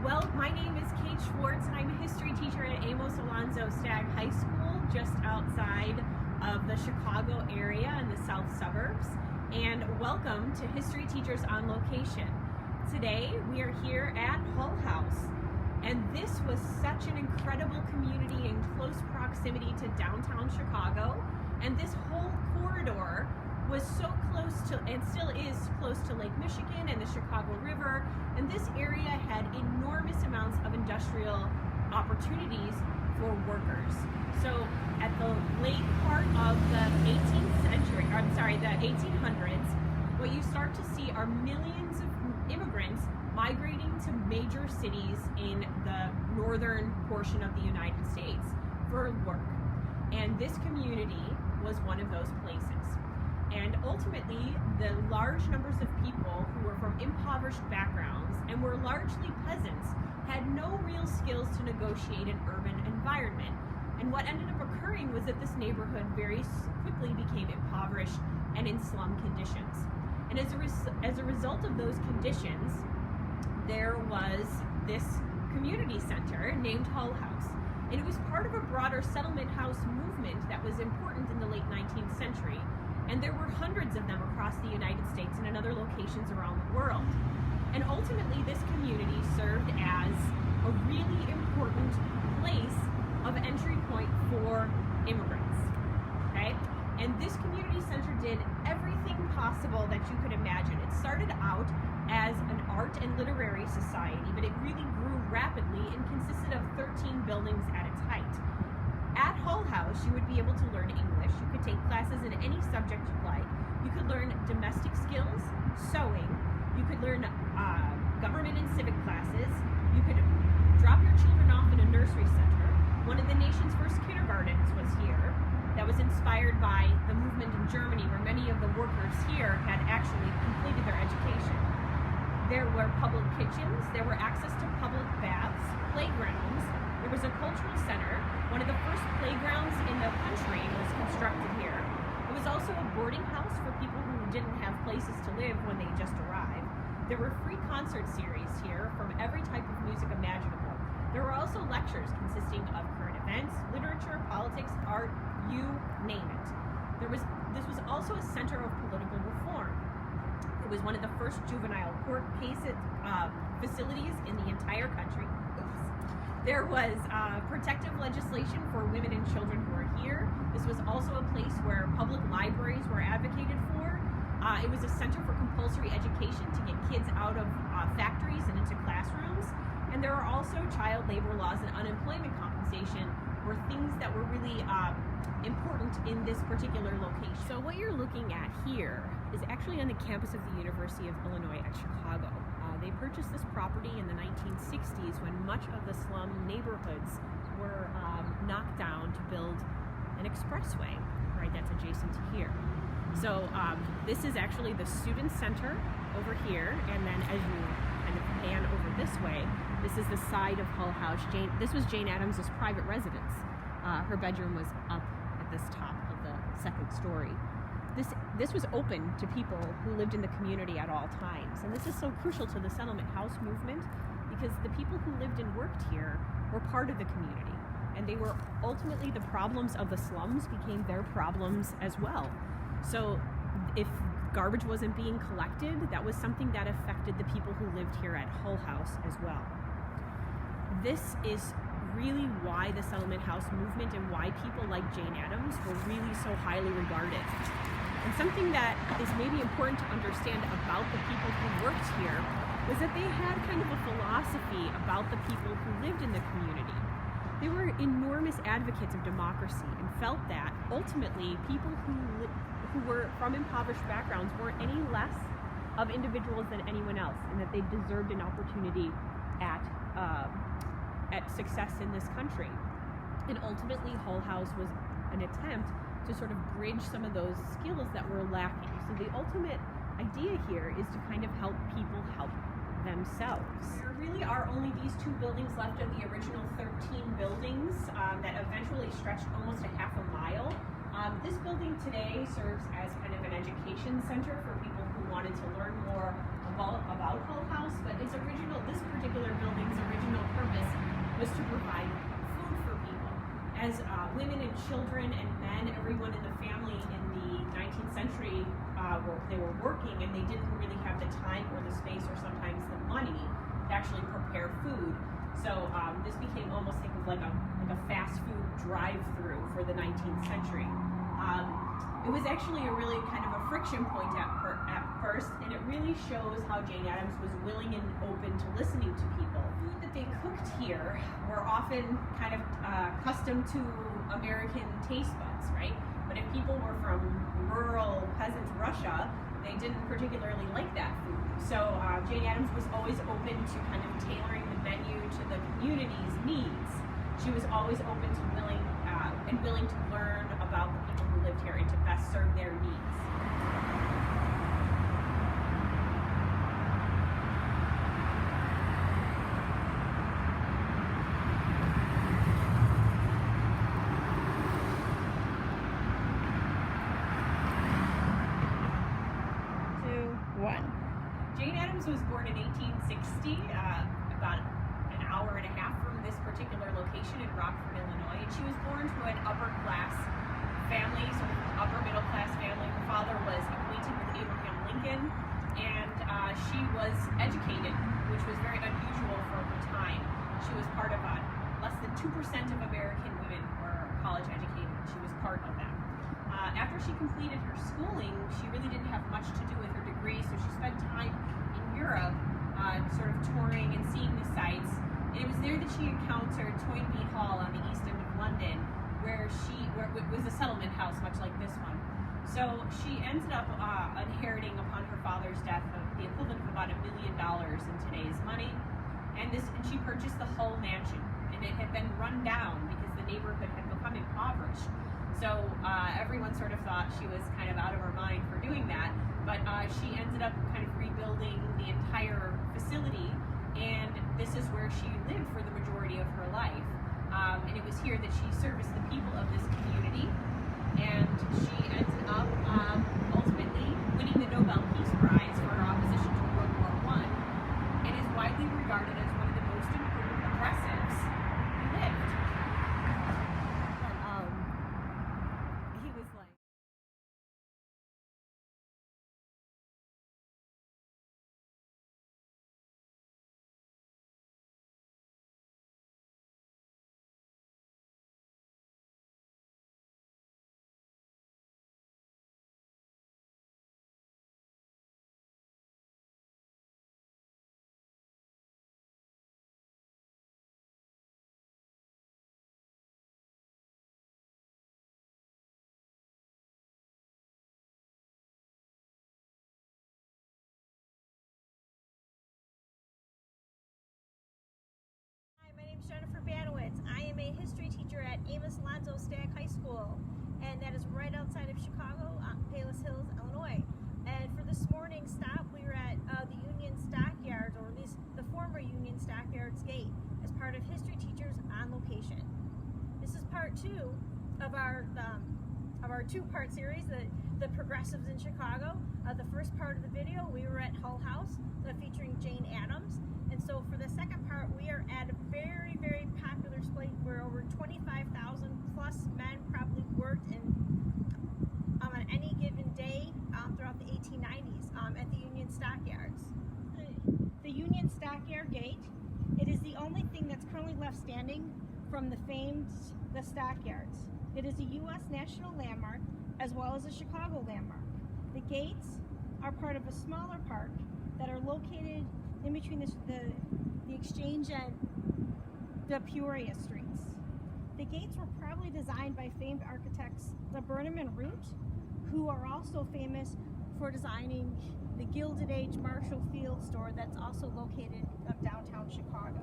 Well, my name is Kate Schwartz, and I'm a history teacher at Amos Alonzo Stagg High School, just outside of the Chicago area in the south suburbs. And welcome to History Teachers on Location. Today, we are here at Hull House, and this was such an incredible community in close proximity to downtown Chicago, and this whole corridor was so close to, and still is close to Lake Michigan and the Chicago River, and this area had enormous amounts of industrial opportunities for workers. So at the late part of the 1800s, what you start to see are millions of immigrants migrating to major cities in the northern portion of the United States for work. And this community was one of those places. And ultimately, the large numbers of people who were from impoverished backgrounds and were largely peasants had no real skills to negotiate an urban environment. And what ended up occurring was that this neighborhood very quickly became impoverished and in slum conditions. And as a result of those conditions, there was this community center named Hull House. And it was part of a broader settlement house movement that was important in the late 19th century. And there were hundreds of them across the United States and in other locations around the world. And ultimately, this community served as a really important place of entry point for immigrants, okay? And this community center did everything possible that you could imagine. It started out as an art and literary society, but it really grew rapidly and consisted of 13 buildings at its height. At Hull House, you would be able to learn English. You could take classes in any subject you like. You could learn domestic skills, sewing. You could learn government and civic classes. You could drop your children off in a nursery center. One of the nation's first kindergartens was here. That was inspired by the movement in Germany, where many of the workers here had actually completed their education. There were public kitchens. There were access to public baths, playgrounds. There was a cultural center. One of the first playgrounds in the country was constructed here. It was also a boarding house for people who didn't have places to live when they just arrived. There were free concert series here from every type of music imaginable. There were also lectures consisting of current events, literature, politics, art, you name it. This was also a center of political reform. It was one of the first juvenile court case facilities in the entire country. There was protective legislation for women and children who are here. This was also a place where public libraries were advocated for. It was a center for compulsory education to get kids out of factories and into classrooms. And there are also child labor laws and unemployment compensation were things that were really important in this particular location. So what you're looking at here is actually on the campus of the University of Illinois at Chicago. They purchased this property in the 1960s when much of the slum neighborhoods were knocked down to build an expressway, right, that's adjacent to here. So this is actually the student center over here, and then as you kind of pan over this way, this is the side of Hull House. This was Jane Addams' private residence. Her bedroom was up at this top of the second story. This was open to people who lived in the community at all times. And this is so crucial to the settlement house movement because the people who lived and worked here were part of the community. And they were ultimately, the problems of the slums became their problems as well. So if garbage wasn't being collected, that was something that affected the people who lived here at Hull House as well. This is really why the settlement house movement and why people like Jane Addams were really so highly regarded. And something that is maybe important to understand about the people who worked here was that they had kind of a philosophy about the people who lived in the community. They were enormous advocates of democracy and felt that ultimately people who were from impoverished backgrounds weren't any less of individuals than anyone else, and that they deserved an opportunity at success in this country. And ultimately, Hull House was an attempt to sort of bridge some of those skills that were lacking. So the ultimate idea here is to kind of help people help themselves. There really are only these two buildings left of the original 13 buildings that eventually stretched almost a half a mile. This building today serves as kind of an education center for people who wanted to learn more about Hull House, but this particular building's original as women and children and men, everyone in the family in the 19th century, they were working and they didn't really have the time or the space or sometimes the money to actually prepare food. So this became almost think of like a fast food drive-through for the 19th century. It was actually a really kind of a friction point at first, and it really shows how Jane Addams was willing and open to listening to people. Food that they cooked here were often kind of custom to American taste buds, right? But if people were from rural peasant Russia, they didn't particularly like that food. So Jane Addams was always open to kind of tailoring the menu to the community's needs. She was always open to willing to learn about the people who lived here and to best serve their needs. Jane Addams was born in 1860, about an hour and a half from this particular location in Rockford, Illinois. And she was born to an upper class family, sort of upper middle class family. Her father was acquainted with Abraham Lincoln, and she was educated, which was very unusual for her time. She was part of less than 2% of American women were college educated. She was part of that. After she completed her schooling, she really didn't have much to do with her degree, so she spent time in Europe sort of touring and seeing the sights. And it was there that she encountered Toynbee Hall on the east end of London, where it was a settlement house, much like this one. So she ended up inheriting upon her father's death the equivalent of about $1 million in today's money. And she purchased the Hull mansion, and it had been run down because the neighborhood had become impoverished. So everyone sort of thought she was kind of out of her mind for doing that, but she ended up kind of rebuilding the entire facility, and this is where she lived for the majority of her life. And it was here that she serviced the people of this community, and she ended up ultimately winning the Nobel Peace Prize for her opposition to World War I, and is widely regarded as one of the most important progressives who lived. Jennifer Banowitz. I am a history teacher at Amos Alonzo Stack High School, and that is right outside of Chicago, Palos Hills, Illinois. And for this morning's stop, we were at the Union Stockyards, or at least the former Union Stockyards gate, as part of History Teachers on Location. This is part two of our two-part series, the Progressives in Chicago. The first part of the video, we were at Hull House, featuring Jane Addams. And so for the second part, we are at a very, very popular place where over 25,000 plus men probably worked on any given day throughout the 1890s at the Union Stockyards. The Union Stockyard Gate, it is the only thing that's currently left standing from the Stockyards. It is a U.S. national landmark as well as a Chicago landmark. The gates are part of a smaller park that are located in between the Exchange and the Peoria streets. The gates were probably designed by famed architects Burnham and Root, who are also famous for designing the Gilded Age Marshall Field store that's also located downtown Chicago.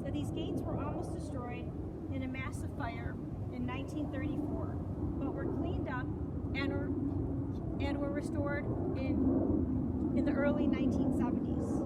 So these gates were almost destroyed in a massive fire in 1934, but were cleaned up and were restored in the early 1970s.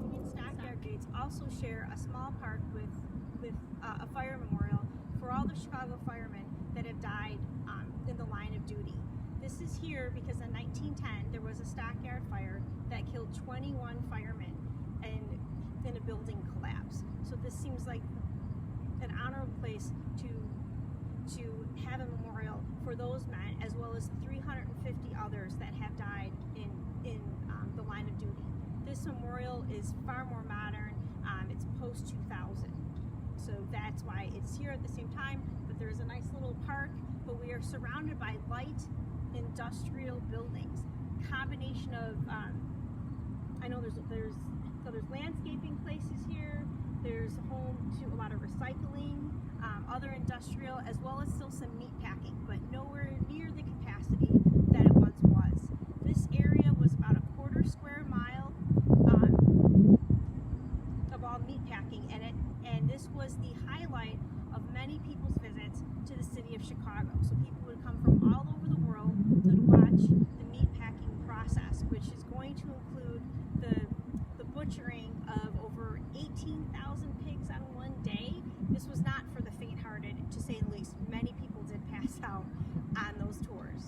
Union Stockyard gates also share a small park with a fire memorial for all the Chicago firemen that have died in the line of duty. This is here because in 1910 there was a stockyard fire that killed 21 firemen and a building collapsed. So this seems like an honorable place to to have a memorial for those men, as well as 350 others that have died in the line of duty. This memorial is far more modern. It's post 2000, so that's why it's here at the same time. But there's a nice little park, but we are surrounded by light industrial buildings. Combination of I know there's landscaping places here. There's home to a lot of recycling, other industrial, as well as still some meat packing, but nowhere near the capacity that it once was. This area was about a quarter square mile of all meat packing in it, and this was the highlight of many people's visits to the city of Chicago. So people would come from all over the world to watch the meat packing process, which is going to include the butchering of over 18,000 pigs on one day. This was not for the faint-hearted, to say the least. Many people did pass out on those tours.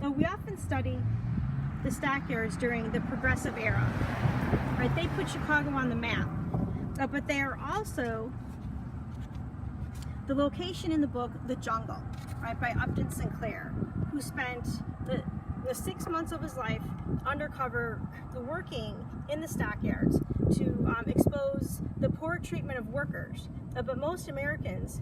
So we often study the stockyards during the Progressive Era, right? They put Chicago on the map, but they are also the location in the book The Jungle, right, by Upton Sinclair, who spent the 6 months of his life undercover working in the stockyards to expose the poor treatment of workers. But most Americans,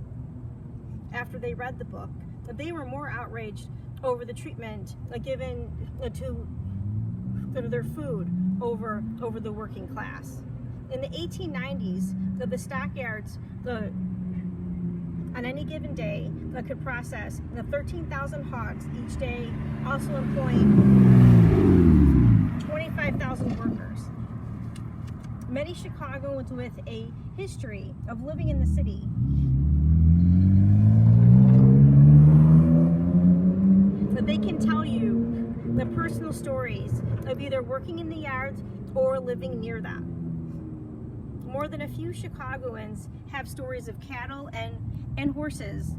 after they read the book, they were more outraged over the treatment given to their food over the working class. In the 1890s, the stockyards, on any given day, could process 13,000 hogs each day, also employing 25,000 workers. Many Chicagoans with a history of living in the city they can tell you the personal stories of either working in the yards or living near them. More than a few Chicagoans have stories of cattle and horses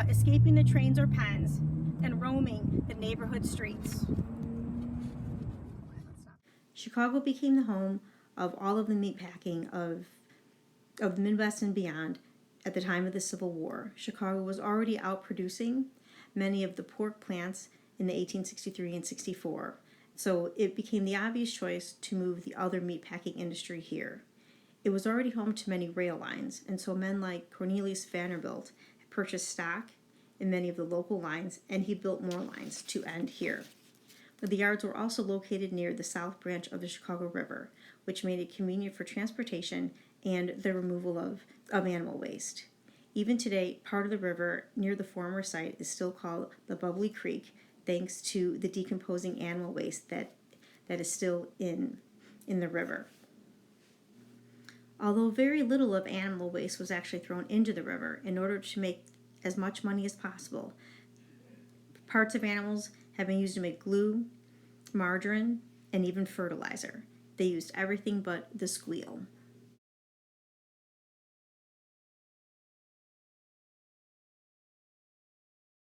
escaping the trains or pens and roaming the neighborhood streets. Chicago became the home of all of the meatpacking of the Midwest and beyond at the time of the Civil War. Chicago was already outproducing many of the pork plants in the 1863 and 64. So it became the obvious choice to move the other meatpacking industry here. It was already home to many rail lines, and so men like Cornelius Vanderbilt had purchased stock in many of the local lines, and he built more lines to end here. But the yards were also located near the south branch of the Chicago River, which made it convenient for transportation and the removal of animal waste. Even today, part of the river near the former site is still called the Bubbly Creek, thanks to the decomposing animal waste that is still in the river. Although very little of animal waste was actually thrown into the river in order to make as much money as possible, parts of animals have been used to make glue, margarine, and even fertilizer. They used everything but the squeal.